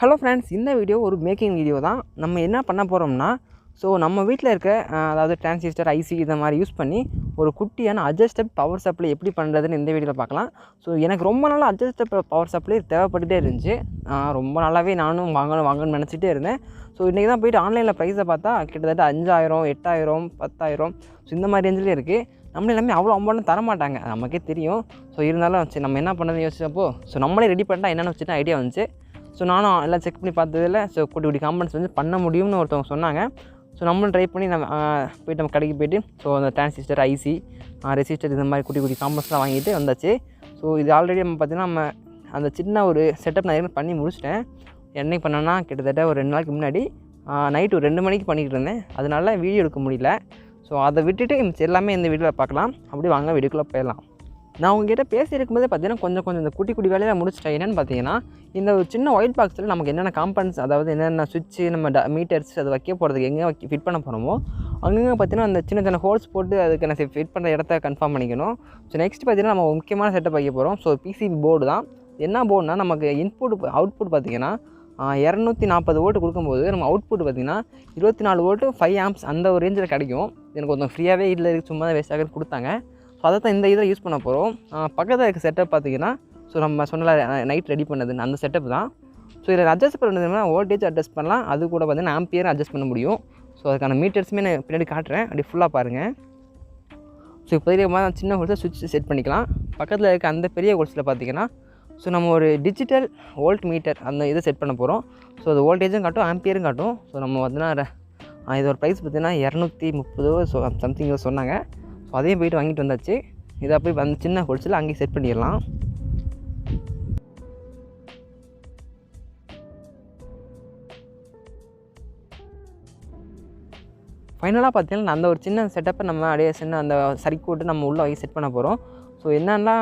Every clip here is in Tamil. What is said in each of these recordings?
ஹலோ ஃப்ரெண்ட்ஸ், இந்த வீடியோ ஒரு மேக்கிங் வீடியோ தான். நம்ம என்ன பண்ண போகிறோம்னா, நம்ம வீட்டில் இருக்க அதாவது டிரான்சிஸ்டர், ஐசி இதை மாதிரி யூஸ் பண்ணி ஒரு குட்டியான அட்ஜஸ்டபிள் பவர் சப்ளை எப்படி பண்ணுறதுன்னு இந்த வீடியோவில் பார்க்கலாம். எனக்கு ரொம்ப நாளாக அட்ஜஸ்டபிள் பவர் சப்ளை தேவைப்பட்டுகிட்டே இருந்துச்சு. ரொம்ப நாளாகவே நானும் வாங்கணும்னு நினச்சிட்டே இருந்தேன். இன்றைக்கி தான் போய்ட்டு ஆன்லைனில் ப்ரைஸை பார்த்தா கிட்டத்தட்ட 5000, 8000, 10,000 இந்த மாதிரி ரேஞ்சிலே இருக்குது. நம்ம எல்லாமே அவ்வளோ அமௌண்ட்டு தரமாட்டாங்க, நமக்கே தெரியும். இருந்தாலும் சரி நம்ம என்ன பண்ணுறதுன்னு யோசிச்சப்போ நம்மளே ரெடி பண்ணால் என்னென்னு வச்சுட்டு ஐடியா வந்துச்சு. நானும் எல்லாம் செக் பண்ணி பார்த்ததில் குட்டி குட்டி காம்பனன்ட்ஸ் வந்து பண்ண முடியும்னு ஒருத்தவங்க சொன்னாங்க. நம்மளும் ட்ரை பண்ணி போய்ட்டு நம்ம கடைக்கு போய்ட்டு அந்த டிரான்சிஸ்டர், ஐசி, ரெசிஸ்டர் இந்த மாதிரி குட்டி குட்டி காம்பனன்ட்ஸ்லாம் வாங்கிட்டு வந்தாச்சு. இது ஆல்ரெடி நம்ம பார்த்திங்கன்னா நம்ம அந்த சின்ன ஒரு செட்டப் நான் ஏற்கனவே பண்ணி முடிச்சிட்டேன். என்னைக்கு பண்ணேன்னா கிட்டத்தட்ட ஒரு 2 நாளைக்கு முன்னாடி நைட்டு ஒரு 2 மணிக்கு பண்ணிக்கிட்டு இருந்தேன். அதனால வீடியோ எடுக்க முடியல. அதை விட்டுட்டு எல்லாமே இந்த வீடியோவில் பார்க்கலாம். அப்படியே வாங்க வீடியோக்குள்ளே போயிடலாம். நான் உங்ககிட்ட பேசியிருக்கும்போதே பார்த்தீங்கன்னா கொஞ்சம் இந்த குட்டி குட்டி வேலையில் முடிச்சிட்டேன். என்னென்னு பார்த்தீங்கன்னா, இந்த ஒரு சின்ன ஒயிட் பாக்ஸில் நமக்கு என்னென்ன காம்பனன்ட்ஸ், அதாவது என்னென்ன சுவிட்சு, நம்ம மீட்டர்ஸ் அதை வைக்க போகிறதுக்கு எங்கே ஃபிட் பண்ண போகிறோமோ அங்கங்கே பார்த்தீங்கன்னா அந்த சின்ன சின்ன ஹோல்ஸ் போட்டு அதுக்கு நான் ஃபிட் பண்ணுற இடத்த கன்ஃபார்ம் பண்ணிக்கணும். நெக்ஸ்ட் பார்த்தீங்கன்னா நம்ம முக்கியமான செட்டப் வைக்க போகிறோம். பிசிபி போர்டு தான். என்ன போர்டுனா, நமக்கு அவுட்புட் பார்த்தீங்கன்னா 240 வோல்ட் கொடுக்கும்போது நம்ம அவுட்புட் பார்த்திங்கன்னா 24 வோல்ட்டு 5 ஆம்ப்ஸ் அந்த ஒரு ரேஞ்சில் கிடைக்கும். எனக்கு கொஞ்சம் ஃப்ரீயாகவே வீட்டில் இருக்குது, சும்மா தான் வேஸ்ட் ஆகிறது கொடுத்தாங்க. அதை தான் இந்த இதில் யூஸ் பண்ண போகிறோம். பக்கத்தில் இருக்க செட்டப் பார்த்திங்கன்னா நம்ம சொன்ன நைட் ரெடி பண்ணதுன்னு அந்த செட்டப் தான். இதில் அட்ஜஸ்ட் பண்ணுறதுனா வோல்டேஜ் அட்ஜஸ்ட் பண்ணலாம், அது கூட பார்த்திங்கன்னா ஆம்பியர் அட்ஜஸ்ட் பண்ண முடியும். அதுக்கான மீட்டர்ஸுமே நான் பின்னாடி காட்டுறேன், அப்படி ஃபுல்லாக பாருங்கள். இப்போதைக்கு சின்ன ஹோல்ஸில் சுவிட்ச் செட் பண்ணிக்கலாம். பக்கத்தில் இருக்க அந்த பெரிய ஹோல்ஸில் பார்த்திங்கன்னா நம்ம ஒரு டிஜிட்டல் வோல்ட் மீட்டர் அந்த இதை செட் பண்ண போகிறோம். அது வோல்டேஜும் காட்டும், ஆம்பியரும் காட்டும். நம்ம பார்த்தீங்கன்னா இதோட ப்ரைஸ் பார்த்திங்கன்னா 230 சம்திங் சொன்னாங்க. அதையும் போய்ட்டு வாங்கிட்டு வந்தாச்சு. இதை போய் அந்த சின்ன ஹோல்ஸில் அங்கேயும் செட் பண்ணிடலாம். ஃபைனலாக பார்த்தீங்கன்னா அந்த ஒரு சின்ன செட்டப்பை நம்ம அப்படியே சின்ன அந்த சர்க்யூட்டை நம்ம உள்ளே வாங்கி செட் பண்ண போகிறோம். என்னென்னா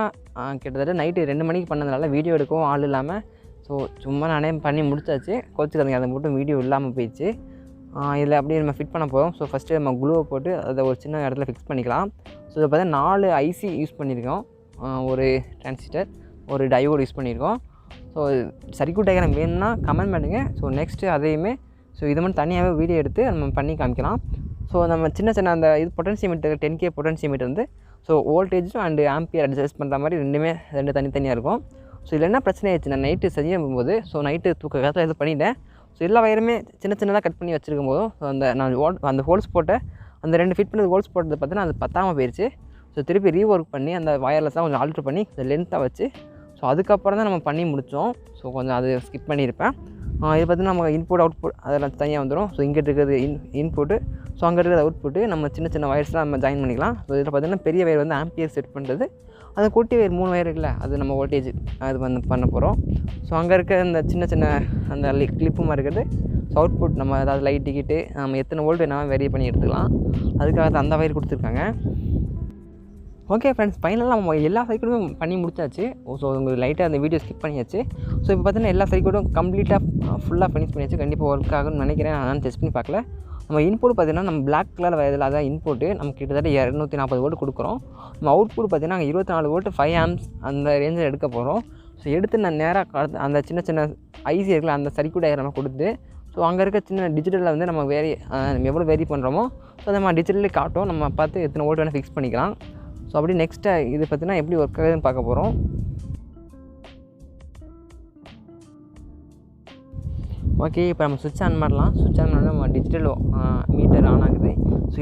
கிட்டத்தட்ட நைட்டு 2 மணிக்கு பண்ணதுனால வீடியோ எடுக்கவும் ஆள் இல்லாமல் சும்மா நானே பண்ணி முடிச்சாச்சு. கோச்சுக்காதீங்க, அதை மட்டும் வீடியோ இல்லாமல் போயிடுச்சு. இதில் அப்படியே நம்ம ஃபிட் பண்ண போகிறோம். ஃபஸ்ட்டு நம்ம க்ளூவை போட்டு அதை ஒரு சின்ன இடத்துல ஃபிக்ஸ் பண்ணிக்கலாம். இதை பார்த்தீங்கன்னா 4 ஐசி யூஸ் பண்ணியிருக்கோம், ஒரு டிரான்சிஸ்டர், ஒரு டயோடு யூஸ் பண்ணியிருக்கோம். சர்க்யூட் டயக்ராம் வேணும்னா கமெண்ட் பண்ணுங்கள். நெக்ஸ்ட்டு அதையுமே இதை மட்டும் தனியாகவே வீடியோ எடுத்து நம்ம பண்ணி காமிக்கலாம். நம்ம சின்ன அந்த இது பொட்டன்சியோமீட்டர் 10K பொட்டன்சியோமீட்டர் வந்து வோல்டேஜும் அண்டு ஆம்பியர் அட்ஜஸ்ட் பண்ணுற மாதிரி ரெண்டு தனித்தனியாக இருக்கும். இதில் என்ன பிரச்சனை ஆயிடுச்சு, நான் நைட்டு செய்யும்போது நைட்டு தூக்க காலத்தில் இது பண்ணிட்டேன். எல்லா வயருமே சின்னதாக கட் பண்ணி வச்சுருக்கும் போதும் நான் அந்த ஹோல்ஸ் போட்ட அந்த 2 ஃபிட் பண்ணது ஹோல்ஸ் போட்டது பார்த்தீங்கன்னா அது பத்தாமல் போயிடுச்சு. திருப்பி ரீஒர்க் பண்ணி அந்த வயர்லெஸ்லாம் கொஞ்சம் ஆல்ட்ரு பண்ணி கொஞ்சம் லென்த்தாக வச்சு அதுக்கப்புறம் தான் நம்ம பண்ணி முடித்தோம். கொஞ்சம் அது ஸ்கிப் பண்ணியிருப்பேன். இது பார்த்திங்கன்னா நம்ம இன்புட் அவுட்புட் அதெல்லாம் தனியாக வந்துடும். இங்கிட்ட இருக்கிறது இன்புட்டு, அங்கே இருக்கிறது அவுட்புட்டு. நம்ம சின்ன வயர்ஸ்லாம் நம்ம ஜாயின் பண்ணிக்கலாம். இதில் பார்த்திங்கன்னா பெரிய வயர் வந்து ஆம்பியர் செட் பண்ணுறது, அந்த குட்டி வயர் 3 வயர் இருக்குல்ல, அது நம்ம வோல்டேஜ் அது பண்ண போகிறோம். அங்கே இருக்க அந்த சின்ன அந்த கிளிப்பு மாதிரி இருக்கிறது அவுட்புட். நம்ம அதாவது லைட் டிக்கெட்டு நம்ம எத்தனை வோல்ட் வேணாலும் வெரி பண்ணி எடுத்துக்கலாம். அதுக்காக அந்த வயர் கொடுத்துருக்காங்க. ஓகே ஃப்ரெண்ட்ஸ், ஃபைனலாக நம்ம எல்லா சைக்கிளும் பண்ணி முடிச்சாச்சு. உங்களுக்கு லைட்டாக அந்த வீடியோ ஸ்கிப் பண்ணியாச்சு. இப்போ பார்த்தீங்கன்னா எல்லா சைக்கிளும் கம்ப்ளீட்டாக ஃபுல்லாக ஃபினிஷ் பண்ணியாச்சு. கண்டிப்பாக ஒர்க் ஆகும்னு நினைக்கிறேன். நான் டெஸ்ட் பண்ணி பார்க்கல. நம்ம இன்புட் பார்த்திங்கன்னா நம்ம பிளாக் கலர் வயதில் அதான் இன்புட்டு நமக்கு கிட்டத்தட்ட 240 வோல்ட் கொடுக்குறோம். நம்ம அவுட்புட் பார்த்திங்கன்னா 24 வோல்ட் 5 ஆம்ப்ஸ் அந்த ரேஞ்சில் எடுக்க போகிறோம். எடுத்து நான் நேராக அந்த சின்ன ஐசி இருக்குல்ல அந்த சர்க்யூட் டயக்ராமை கொடுத்து அங்கே இருக்க சின்ன டிஜிட்டலில் வந்து நம்ம எவ்வளோ வேரி பண்ணுறோமோ நம்ம டிஜிட்டலே காட்டும். நம்ம பார்த்து எத்தனை வோல்ட் வேணால் ஃபிக்ஸ் பண்ணிக்கலாம். அப்படி நெக்ஸ்ட்டு இது பார்த்திங்கன்னா எப்படி ஒர்க் ஆகுதுன்னு பார்க்க போகிறோம். ஓகே, இப்போ நம்ம சுவிட்ச் ஆன் பண்ணலாம். சுவிட்ச் ஆன் பண்ணால் நம்ம டிஜிட்டல் மீட்டர் ஆன் ஆகுது.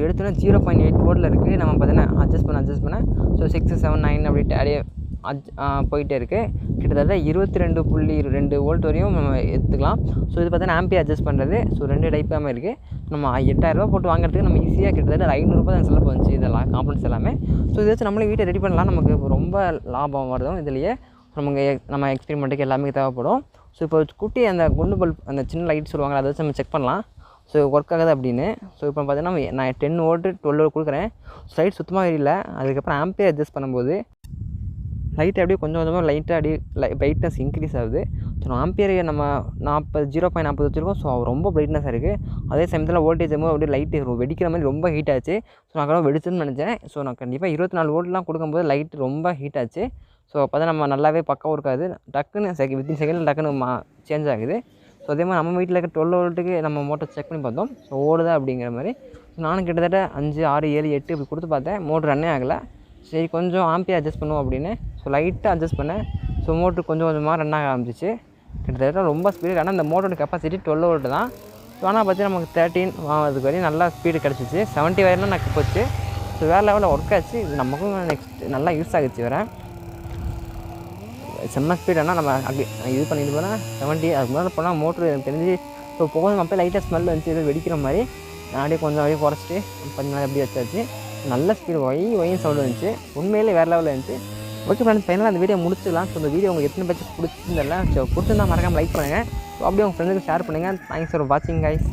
எடுத்தோன்னா 0.8 வோல்ட்டில் இருக்குது. நம்ம பார்த்தீங்கன்னா அட்ஜஸ்ட் பண்ண 6, 7, 9 அப்படி அப்படியே போயிட்டே இருக்குது. கிட்டத்தட்ட 22.2 வோல்ட் வரையும் நம்ம எடுத்துக்கலாம். இது பார்த்தீங்கன்னா ஆம்பியர் அட்ஜஸ்ட் பண்ணுறது. 2 டைப்பாக இருக்குது. நம்ம 8000 போட்டு வாங்குறதுக்கு நம்ம ஈஸியாக கிட்டத்தட்ட 500 தான் செலவு வந்துச்சு இதெல்லாம் காம்பனன்ட்ஸ் எல்லாமே. இதை வச்சு நம்மளே வீட்டை ரெடி பண்ணலாம். நமக்கு ரொம்ப லாபம் வருதும் இதுலேயே. நம்ம எக்ஸ்பெரிமெண்ட்டுக்கு எல்லாமே தேவைப்படும். இப்போ குட்டி அந்த குண்டு பல்ப் அந்த சின்ன லைட் சொல்லுவாங்க, அதை வச்சு நம்ம செக் பண்ணலாம் ஒர்க் ஆகுது அப்படின்னு. இப்போ பார்த்தீங்கன்னா நான் 10 வோல்ட்டு 12 வோல்ட் கொடுக்குறேன். லைட் சுத்தமாக இல்லை. அதுக்கப்புறம் ஆம்பியர் அட்ஜஸ்ட் பண்ணும்போது லைட் அப்படியே கொஞ்சமாக லைட்டாக அப்படியே பிரைட்னஸ் இன்க்ரீஸ் ஆகுது. ஆம்பியர் நம்ம 0.40 வச்சுருக்கோம். ரொம்ப பிரைட்னஸாக இருக்குது. அதே சமயத்தில் வோல்டேஜ் அப்படியே லைட்டு வெடிக்கிற மாதிரி ரொம்ப ஹீட் ஆச்சு. நான் வெடிச்சுன்னு நினச்சேன். நான் கண்டிப்பாக 24 வோல்ட்லாம் கொடுக்கும்போது லைட் ரொம்ப ஹீட் ஆச்சு. அப்போ தான் நம்ம நல்லாவே பக்காவும் இருக்காது. டக்குன்னு வித்தின் செகண்டில் டக்குன்னு சேஞ்ச் ஆகுது. அதே மாதிரி நம்ம வீட்டில் இருக்க 12 வோல்ட்டுக்கு நம்ம மோட்டர் செக் பண்ணி பார்த்தோம். ஸோ ஓடுதா அப்படிங்கிற மாதிரி. ஸோ நானும் கிட்டத்தட்ட 5, 6, 7, 8 இப்படி கொடுத்து பார்த்தேன். மோட்ரு ரன்னே ஆகலை. சரி கொஞ்சம் ஆம்பியர் அட்ஜஸ்ட் பண்ணுவோம் அப்படின்னு ஸோ லைட்டாக அட்ஜஸ்ட் பண்ணேன். ஸோ மோட்ரு கொஞ்சம் கொஞ்சமாக ரன் ஆக ஆரம்பிச்சிச்சு. கிட்டத்தட்ட ரொம்ப ஸ்பீடு. ஆனால் இந்த மோட்டரோட கெப்பாசிட்டி 12 வோல்ட்டு தான். ஸோ ஆனால் பார்த்தீங்கன்னா நமக்கு 13 அதுக்கு வரையும் நல்லா ஸ்பீடு கிடச்சிச்சு. 70 வரையிலும் எனக்கு போச்சு. ஸோ வேறு லெவலில் ஒர்க் ஆச்சு. இது நமக்கும் நெக்ஸ்ட் நல்லா யூஸ் ஆகிடுச்சு வேறு. செம்ம ஸ்பீட். ஆனால் நம்ம அப்படி இது பண்ணிட்டு போனால் 70 அதுக்கு முன்னாடி போனால் மோட்ரு எனக்கு தெரிஞ்சு ஸோ போகும்போது அப்போ லைட்டாக ஸ்மெல் வந்துச்சு, எதுவும் வெடிக்கிற மாதிரி. நான் அப்படியே கொஞ்சம் அப்படியே குறைச்சிட்டு கொஞ்சம் நாள் எப்படி வச்சாச்சு. நல்ல ஸ்பீடு ஒயின் சவுண்டு வந்துச்சு. உண்மையிலே வேறு லெவலில் இருந்துச்சு. ஓகே ஃப்ரெண்ட்ஸ், ஃபைனலாக அந்த வீடியோ முடிச்சிடலாம். ஸோ இந்த வீடியோ உங்களுக்கு எத்தனை பேருக்கு பிடிச்சிருந்தல ஸோ பிடிச்சிருந்தா மறக்காமல் லைக் பண்ணுங்கள். ஸோ அப்படியே உங்கள் ஃப்ரெண்டுக்கு ஷேர் பண்ணுங்கள். தேங்க்ஸ் ஃபார் வாட்சிங் கைஸ்.